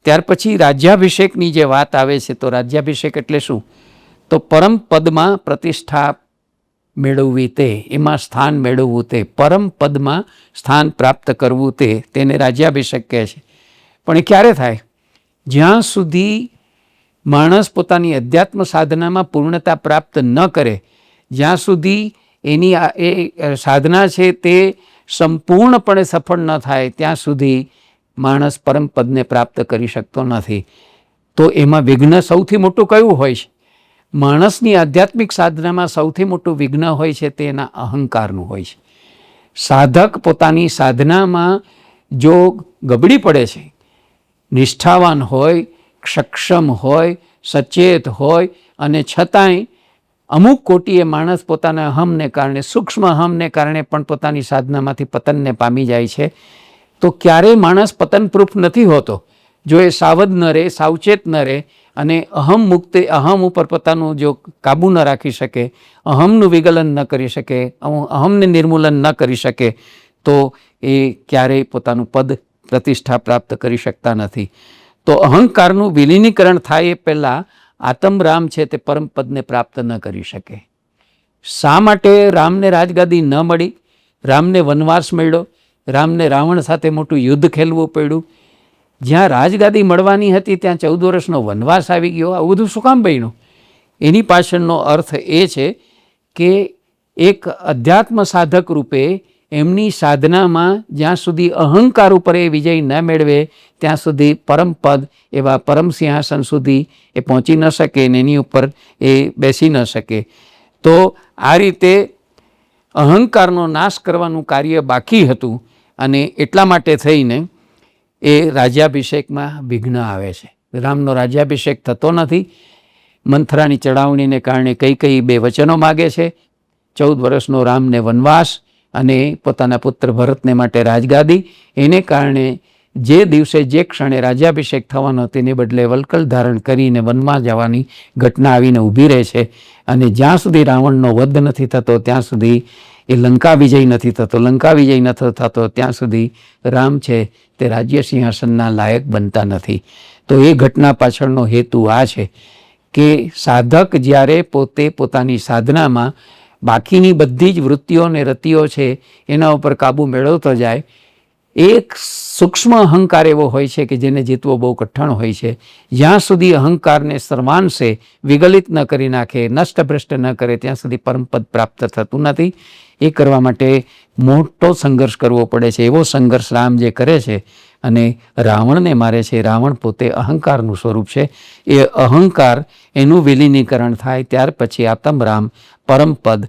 ત્યાર પછી રાજ્યાભિષેકની જે વાત આવે છે, તો રાજ્યાભિષેક એટલે શું? તો પરમ પદમાં પ્રતિષ્ઠા મેળવવી, તે એમાં સ્થાન મેળવવું, તે પરમ પદમાં સ્થાન પ્રાપ્ત કરવું, તેને રાજ્યાભિષેક કહે છે. પણ એ ક્યારે થાય? જ્યાં સુધી માણસ પોતાની અધ્યાત્મ સાધનામાં પૂર્ણતા પ્રાપ્ત ન કરે, જ્યાં સુધી એની એ સાધના છે તે સંપૂર્ણપણે સફળ ન થાય, ત્યાં સુધી માણસ પરમ પદને પ્રાપ્ત કરી શકતો નથી. તો એમાં વિઘ્ન સૌથી મોટું કયું હોય છે? માણસની આધ્યાત્મિક સાધનામાં સૌથી મોટું વિઘ્ન હોય છે તે એના અહંકારનું હોય છે. સાધક પોતાની સાધનામાં જો ગબડી પડે છે, નિષ્ઠાવાન હોય, સક્ષમ હોય, સચેત હોય, અને છતાંય અમુક કોટીએ માણસ પોતાના અહમને કારણે, સૂક્ષ્મ અહમને કારણે પણ પોતાની સાધનામાંથી પતનને પામી જાય છે. તો ક્યારેય માણસ પતનપ્રૂફ નથી હોતો જો એ સાવધ ન રહે, સાવચેત ન રહે અને અહમ ઉપર પોતાનું જો કાબૂ ન રાખી શકે, અહમનું વિગલન ન કરી શકે, અહમને નિર્મૂલન ન કરી શકે, તો એ ક્યારેય પોતાનું પદ પ્રતિષ્ઠા પ્રાપ્ત કરી શકતા નથી. તો અહંકારનું વિલીનીકરણ થાય એ પહેલાં આત્મરામ છે તે પરમ પદને પ્રાપ્ત ન કરી શકે. શા માટે રામને રાજગાદી ન મળી? રામને વનવાસ મળ્યો, રામને રાવણ સાથે મોટું યુદ્ધ ખેલવું પડ્યું. જ્યાં રાજગાદી મળવાની હતી ત્યાં 14 વર્ષનો વનવાસ આવી ગયો. આવું બધું શું કામ બન્યું? એની પાછળનો અર્થ એ છે કે એક અધ્યાત્મ સાધક રૂપે એમની સાધનામાં જ્યાં સુધી અહંકાર ઉપર એ વિજય ન મેળવે ત્યાં સુધી પરમપદ એવા પરમ સિંહાસન સુધી એ પહોંચી ન શકે અને એની ઉપર એ બેસી ન શકે. તો આ રીતે અહંકારનો નાશ કરવાનું કાર્ય બાકી હતું અને એટલા માટે થઈને એ રાજ્યાભિષેકમાં વિઘ્ન આવે છે. રામનો રાજ્યાભિષેક થતો નથી. મંથરાની ચડાવણીને કારણે કઈ 2 વચનો માગે છે. 14 વર્ષનો રામને વનવાસ અને પોતાના પુત્ર ભરતને માટે રાજગાદી. એને કારણે જે દિવસે જે ક્ષણે રાજ્યાભિષેક થવાનો તેને બદલે વલ્કલ ધારણ કરીને વનમાં જવાની ઘટના આવીને ઊભી રહે છે. અને જ્યાં સુધી રાવણનો વધ નથી થતો ત્યાં સુધી એ લંકા વિજય નથી થતો, લંકા વિજય નથી થતો ત્યાં સુધી રામ છે તે રાજ્ય સિંહાસનના લાયક બનતા નથી. તો એ ઘટના પાછળનો હેતુ આ છે કે સાધક જ્યારે પોતે પોતાની સાધનામાં બાકીની બધી જ વૃત્તિઓ અને રતિઓ છે એના ઉપર કાબૂ મેળવતો જાય. એક સૂક્ષ્મ અહંકાર એવો હોય છે કે જેને જીતવો બહુ કઠણ હોય છે. જ્યાં સુધી અહંકારને સર્વાંશે વિગલિત ન કરી નાખે, નષ્ટભ્રષ્ટ ન કરે ત્યાં સુધી પરમપદ પ્રાપ્ત થતું નથી. એ કરવા માટે મોટો સંઘર્ષ કરવો પડે છે. એવો સંઘર્ષ રામ જે કરે છે અને રાવણને મારે છે. રાવણ પોતે અહંકારનું સ્વરૂપ છે. એ અહંકાર એનું વિલીનીકરણ થાય ત્યાર પછી આત્મરામ પરમપદ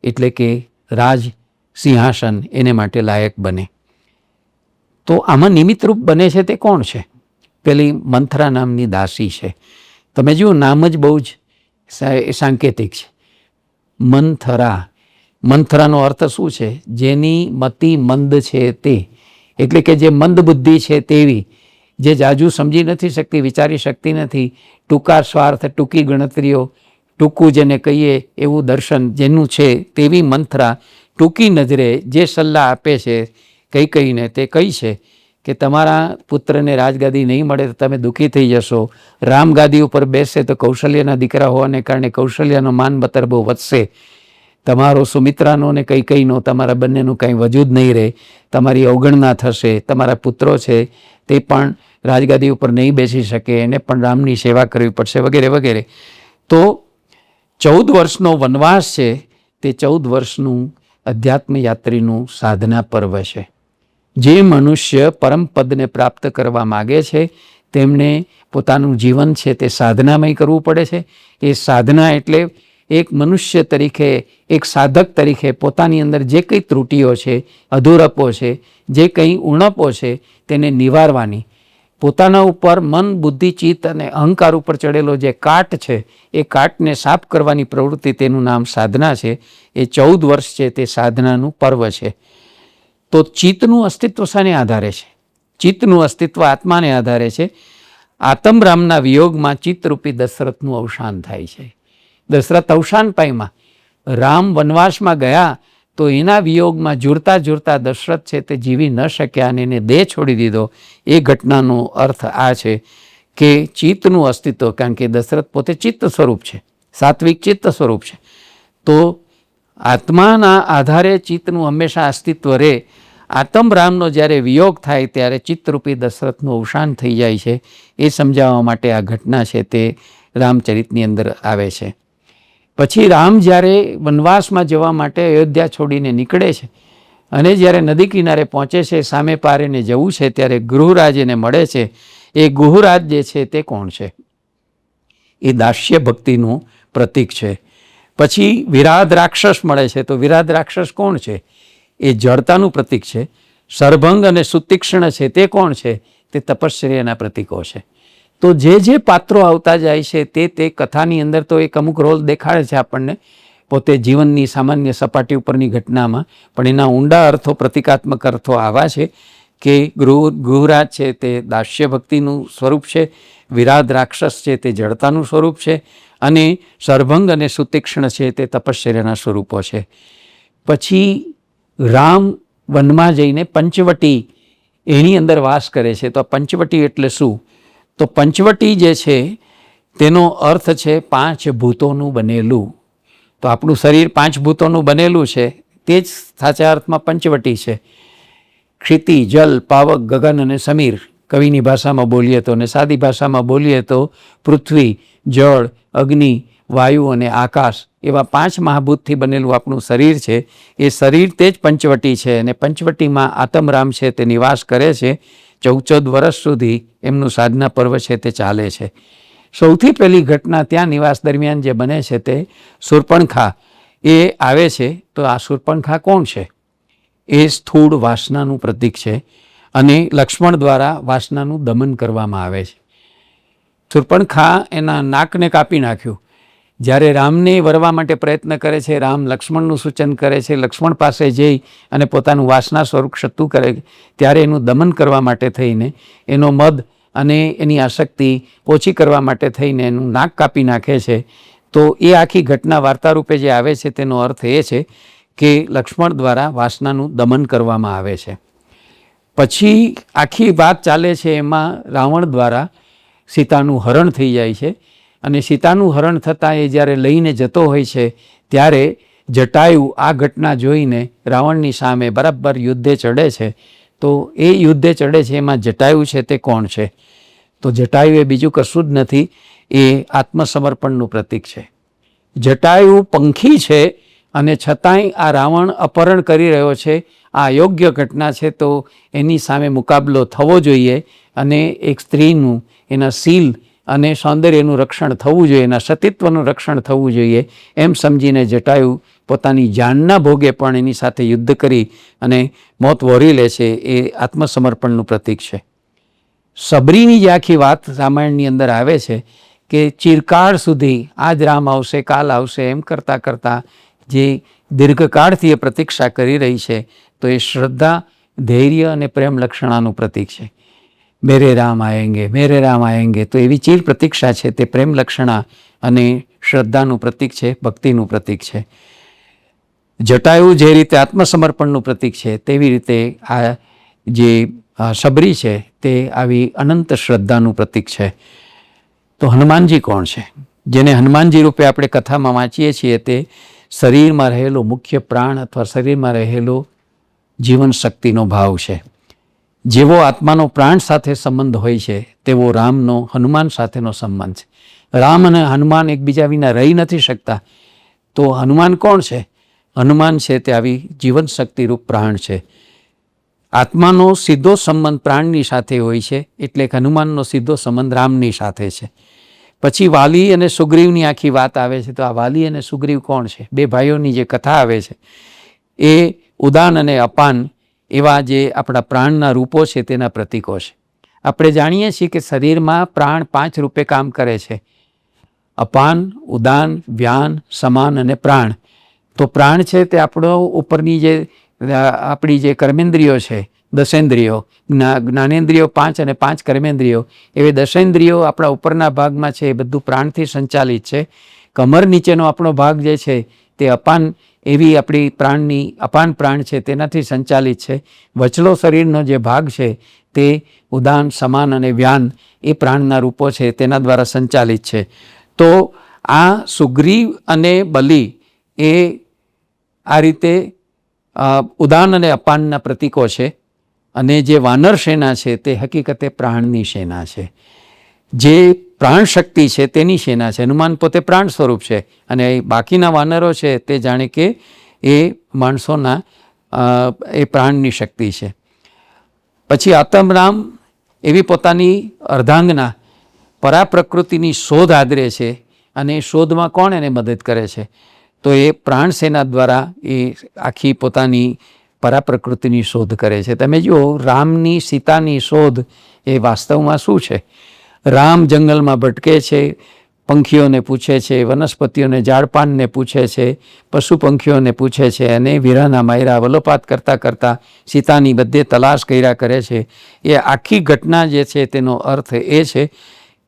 એટલે કે રાજ સિંહાસન એને માટે લાયક બને. તો આમાં નિમિત્તરૂપ બને છે તે કોણ છે? પેલી મંથરા નામની દાસી છે. તમે જુઓ, નામ જ બહુ જ સાંકેતિક છે. મંથરા. મંથરાનો અર્થ શું છે? જેની મતિ મંદ છે તે, એટલે કે જે મંદ બુદ્ધિ છે તેવી, જે જાજુ સમજી નથી શકતી, વિચારી શકતી નથી, ટૂંકા સ્વાર્થ, ટૂંકી ગણતરીઓ, ટૂંકું જેને કહીએ એવું દર્શન જેનું છે તેવી મંથરા ટૂંકી નજરે જે સલાહ આપે છે કહીને તે કહી છે કે તમારા પુત્રને રાજગાદી નહીં મળે તો તમે દુઃખી થઈ જશો. રામ ગાદી ઉપર બેસે તો કૌશલ્યના દીકરા હોવાને કારણે કૌશલ્યનો માન બતર બહુ વધશે. તમારો સુમિત્રાનો ને કૈકેયીનો, તમારા બંનેનું કંઈ વજૂદ નહીં રહે, તમારી અવગણના થશે. તમારા પુત્રો છે તે પણ રાજગાદી ઉપર નહીં બેસી શકે, એને પણ રામની સેવા કરવી પડશે વગેરે વગેરે. તો 14 વર્ષનો વનવાસ છે તે 14 વર્ષનું અધ્યાત્મ યાત્રીનું સાધના પર્વ છે. જે મનુષ્ય પરમપદને પ્રાપ્ત કરવા માગે છે તેમણે પોતાનું જીવન છે તે સાધનામય કરવું પડે છે. એ સાધના એટલે એક મનુષ્ય તરીકે, એક સાધક તરીકે પોતાની અંદર જે કંઈ ત્રુટિઓ છે, અધૂરપો છે, જે કંઈ ઉણપો છે તેને નિવારવાની. પોતાના ઉપર મન, બુદ્ધિ, ચિત્ત અને અહંકાર ઉપર ચડેલો જે કાટ છે એ કાટને સાફ કરવાની પ્રવૃત્તિ, તેનું નામ સાધના છે. એ 14 વર્ષ છે તે સાધનાનું પર્વ છે. તો ચિત્તનું અસ્તિત્વ શાને આધારે છે? ચિત્તનું અસ્તિત્વ આત્માને આધારે છે. આત્મરામના વિયોગમાં ચિત્તરૂપી દશરથનું અવસાન થાય છે. દશરથ અવસાન પામ્યા. રામ વનવાસમાં ગયા તો એના વિયોગમાં જુરતા દશરથ છે તે જીવી ન શક્યા અને એને દેહ છોડી દીધો. એ ઘટનાનો અર્થ આ છે કે ચિત્તનું અસ્તિત્વ, કારણ કે દશરથ પોતે ચિત્ત સ્વરૂપ છે, સાત્વિક ચિત્ત સ્વરૂપ છે, તો આત્માના આધારે ચિત્તનું હંમેશા અસ્તિત્વ રહે. આત્મરામનો જ્યારે વિયોગ થાય ત્યારે ચિત્તરૂપી દશરથનું અવસાન થઈ જાય છે. એ સમજાવવા માટે આ ઘટના છે તે રામચરિતની અંદર આવે છે. પછી રામ જ્યારે વનવાસમાં જવા માટે અયોધ્યા છોડીને નીકળે છે અને જ્યારે નદી કિનારે પહોંચે છે, સામે પારેને જવું છે, ત્યારે ગૃહરાજ એને મળે છે. એ ગૃહરાજ જે છે તે કોણ છે? એ દાસ્ય ભક્તિનું પ્રતીક છે. પછી વિરાધ રાક્ષસ મળે છે, તો વિરાધ રાક્ષસ કોણ છે? એ જડતાનું પ્રતીક છે. સરભંગ અને સુતીક્ષ્ણ છે તે કોણ છે? તે તપશ્ચર્યાના પ્રતીકો છે. તો જે પાત્રો આવતા જાય છે તે કથાની અંદર તો એક અમુક રોલ દેખાડે છે આપણને પોતે જીવનની સામાન્ય સપાટી ઉપરની ઘટનામાં, પણ એના ઊંડા અર્થો, પ્રતિકાત્મક અર્થો આવા છે કે ગૃહરાજ છે તે દાસ્ય ભક્તિનું સ્વરૂપ છે, વિરાધ રાક્ષસ છે તે જડતાનું સ્વરૂપ છે, અને સરભંગ અને સુતીક્ષ્ણ છે તે તપશ્ચર્યાના સ્વરૂપો છે. પછી રામ વનમાં જઈને પંચવટી એની અંદર વાસ કરે છે. તો આ પંચવટી એટલે શું? તો પંચવટી જે છે તેનો અર્થ છે 5 ભૂતોનું બનેલું. તો આપણું શરીર 5 ભૂતોનું બનેલું છે, તે જ સાચા અર્થમાં પંચવટી છે. ક્ષિતિ, જલ, પાવક, ગગન અને સમીર, કવિની ભાષામાં બોલીએ તો, અને સાદી ભાષામાં બોલીએ તો પૃથ્વી, જળ, અગ્નિ, વાયુ અને આકાશ, એવા 5 મહાભૂતથી બનેલું આપણું શરીર છે. એ શરીર તે જ પંચવટી છે, અને પંચવટીમાં આત્મરામ છે તે નિવાસ કરે છે. 14 વર્ષ સુધી એમનું સાધના પર્વ છે તે ચાલે છે. સૌથી પહેલી ઘટના ત્યાં નિવાસ દરમિયાન જે બને છે તે શૂર્પણખા એ આવે છે. તો આ શૂર્પણખા કોણ છે? એ સ્થૂળ વાસનાનું પ્રતીક છે, અને લક્ષ્મણ દ્વારા વાસનાનું દમન કરવામાં આવે છે. શૂર્પણખા એના નાકને કાપી નાખ્યું. જ્યારે રામને વરવા માટે પ્રયત્ન કરે છે, રામ લક્ષ્મણનું સૂચન કરે છે, લક્ષ્મણ પાસે જઈ અને પોતાનું વાસના સ્વરૂપ શત્રુ કરે, ત્યારે એનું દમન કરવા માટે થઈને, એનો મદ અને એની આસક્તિ ઓછી કરવા માટે થઈને એનું નાક કાપી નાખે છે. તો એ આખી ઘટના વાર્તા રૂપે જે આવે છે તેનો અર્થ એ છે કે લક્ષ્મણ દ્વારા વાસનાનું દમન કરવામાં આવે છે. પછી આખી વાત ચાલે છે એમાં રાવણ દ્વારા સીતાનું હરણ થઈ જાય છે, અને સીતાનું હરણ થતાં એ જ્યારે લઈને જતો હોય છે ત્યારે જટાયુ આ ઘટના જોઈને રાવણની સામે બરાબર યુદ્ધે ચડે છે. તો એ યુદ્ધે ચડે છે એમાં જટાયુ છે તે કોણ છે? તો જટાયુ એ બીજું કશું જ નથી, એ આત્મસમર્પણનું પ્રતીક છે. જટાયુ પંખી છે, અને છતાંય આ રાવણ અપહરણ કરી રહ્યો છે. આ અયોગ્ય ઘટના છે, તો એની સામે મુકાબલો થવો જોઈએ, અને એક સ્ત્રીનું એના શીલ અને સૌંદર્યનું રક્ષણ થવું જોઈએ, એના સતીત્વનું રક્ષણ થવું જોઈએ, એમ સમજીને જટાયુ પોતાની જાનના ભોગે પણ એની સાથે યુદ્ધ કરી અને મોત વહોરી લે છે. એ આત્મસમર્પણનું પ્રતીક છે. સબરીની જે આખી વાત રામાયણની અંદર આવે છે કે ચિરકાળ સુધી આજ રામ આવશે, કાલ આવશે, એમ કરતાં કરતાં જે દીર્ઘકાળથી એ પ્રતીક્ષા કરી રહી છે, તો એ શ્રદ્ધા, ધૈર્ય અને પ્રેમ લક્ષણાનું પ્રતીક છે. મેરે રામ આયેંગે, મેરે રામ આયેંગે, તો એવી ચીર પ્રતીક્ષા છે તે પ્રેમ લક્ષણા અને શ્રદ્ધાનું પ્રતીક છે, ભક્તિનું પ્રતીક છે. જટાયુ જે રીતે આત્મસમર્પણનું પ્રતીક છે, તેવી રીતે આ જે સબરી છે તે આવી અનંત શ્રદ્ધાનું પ્રતીક છે. તો હનુમાનજી કોણ છે? જેને હનુમાનજી રૂપે આપણે કથામાં વાંચીએ છીએ, તે શરીરમાં રહેલો મુખ્ય પ્રાણ અથવા શરીરમાં રહેલો જીવન શક્તિનો ભાવ છે. જેવો આત્માનો પ્રાણ સાથે સંબંધ હોય છે, તેવો રામનો હનુમાન સાથેનો સંબંધ છે. રામ અને હનુમાન એકબીજા વિના રહી નથી શકતા. તો હનુમાન કોણ છે? હનુમાન છે તે આવી જીવન શક્તિરૂપ પ્રાણ છે. આત્માનો સીધો સંબંધ પ્રાણની સાથે હોય છે, એટલે હનુમાનનો સીધો સંબંધ રામની સાથે છે. પછી વાલી અને સુગ્રીવની આખી વાત આવે છે. તો આ વાલી અને સુગ્રીવ કોણ છે? 2 ભાઈઓની જે કથા આવે છે, એ ઉદાન અને અપાન એવા જે આપણા પ્રાણના રૂપો છે તેના પ્રતીકો છે. આપણે જાણીએ છીએ કે શરીરમાં પ્રાણ 5 રૂપે કામ કરે છે: અપાન, ઉદાન, વ્યાન, સમાન અને પ્રાણ. તો પ્રાણ છે તે આપણો ઉપરની જે આપણી જે કર્મેન્દ્રિયો છે, દશેન્દ્રિયો, જ્ઞાનેન્દ્રિયો 5 અને 5 કર્મેન્દ્રિયો, એવી દશેન્દ્રિયો આપણા ઉપરના ભાગમાં છે, એ બધું પ્રાણથી સંચાલિત છે. કમર નીચેનો આપણો ભાગ જે છે તે અપાન એવી આપણી પ્રાણની અપાન પ્રાણ છે તેનાથી સંચાલિત છે. વચલો શરીરનો જે ભાગ છે તે ઉદાન, સમાન અને વ્યાન એ પ્રાણના રૂપો છે તેના દ્વારા સંચાલિત છે. તો આ સુગ્રીવ અને બલિ એ આ રીતે ઉદાન અને અપાનના પ્રતીકો છે. અને જે વાનર સેના છે તે હકીકતે પ્રાણની સેના છે. જે પ્રાણ શક્તિ છે તેની સેના છે. હનુમાન પોતે પ્રાણ સ્વરૂપ છે અને બાકીના વાનરો છે તે જાણે કે એ માણસોના એ પ્રાણની શક્તિ છે. પછી આત્મરામ એવી પોતાની અર્ધાંગના પરાપ્રકૃતિની શોધ આદરે છે અને એ શોધમાં કોણ એને મદદ કરે છે? તો એ પ્રાણ સેના દ્વારા એ આખી પોતાની પરાપ્રકૃતિની શોધ કરે છે. તમે જુઓ, રામની સીતાની શોધ એ વાસ્તવમાં શું છે? રામ જંગલમાં ભટકે છે, પંખીઓને પૂછે છે, વનસ્પતિઓને, ઝાડપાનને પૂછે છે, પશુ પંખીઓને પૂછે છે અને વિરહના માયરા વલોપાત કરતાં કરતાં સીતાની બધે તલાશ કર્યા કરે છે. એ આખી ઘટના જે છે તેનો અર્થ એ છે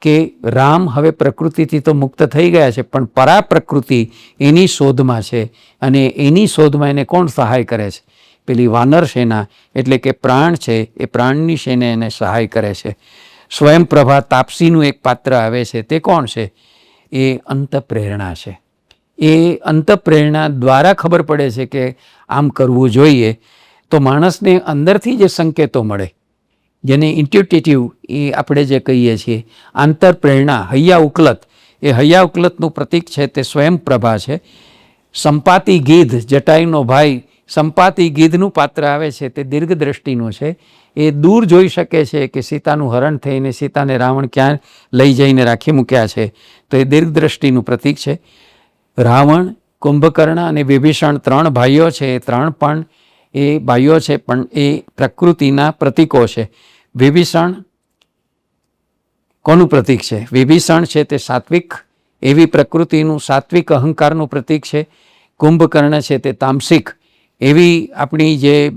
કે રામ હવે પ્રકૃતિથી તો મુક્ત થઈ ગયા છે પણ પરાપ્રકૃતિ એની શોધમાં છે અને એની શોધમાં એને કોણ સહાય કરે છે? પેલી વાનર સેના એટલે કે પ્રાણ છે એ પ્રાણની સેના એને સહાય કરે છે. સ્વયંપ્રભા તાપસીનું એક પાત્ર આવે છે, તે કોણ છે? એ અંતઃપ્રેરણા છે. એ અંતઃપ્રેરણા દ્વારા ખબર પડે છે કે આમ કરવું જોઈએ. તો માણસને અંદરથી જે સંકેતો મળે, જેને ઇન્ટ્યુટિવ એ આપણે જે કહીએ છીએ આંતરપ્રેરણા, હૈયા ઉકલત, એ હૈયા ઉકલતનું પ્રતીક છે તે સ્વયંપ્રભા છે. સંપાતી ગીધ, જટાયુનો ભાઈ સંપાતી ગીધનું પાત્ર આવે છે તે દીર્ઘદ્રષ્ટિનું છે. એ દૂર જોઈ શકે છે કે સીતાનું હરણ થઈને સીતાને રાવણ ક્યાં લઈ જઈને રાખી મૂક્યા છે, તો એ દીર્ઘદ્રષ્ટિનું પ્રતીક છે. રાવણ, કુંભકર્ણ અને વિભીષણ ત્રણ ભાઈઓ છે. એ ત્રણ પણ એ ભાઈઓ છે પણ એ પ્રકૃતિના પ્રતીકો છે. વિભીષણ કોનું પ્રતીક છે? વિભીષણ છે તે સાત્વિક એવી પ્રકૃતિનું સાત્વિક અહંકારનું પ્રતીક છે. કુંભકર્ણ છે તે તામસિક એવી આપણી જે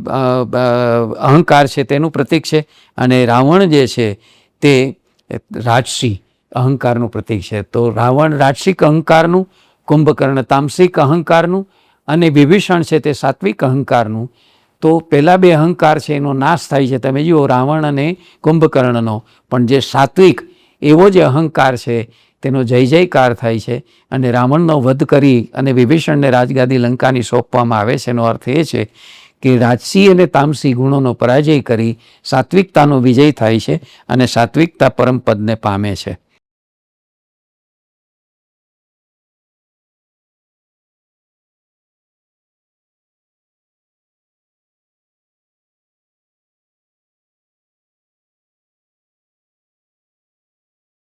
અહંકાર છે તેનું પ્રતીક છે. અને રાવણ જે છે તે રાજસી અહંકારનું પ્રતીક છે. તો રાવણ રાજસિક અહંકારનું, કુંભકર્ણ તામસિક અહંકારનું અને વિભીષણ છે તે સાત્વિક અહંકારનું. તો પહેલાં બે અહંકાર છે એનો નાશ થાય છે. તમે જુઓ રાવણ અને કુંભકર્ણનો, પણ જે સાત્વિક એવો જે અહંકાર છે તેનો જય જયકાર થાય છે અને રાવણનો વધ કરી અને વિભીષણને રાજગાદી લંકાની સોંપવામાં આવે છે. એનો અર્થ એ છે કે રાજસી અને તામસી ગુણોનો પરાજય કરી સાત્વિકતાનો વિજય થાય છે અને સાત્વિકતા પરમપદને પામે છે.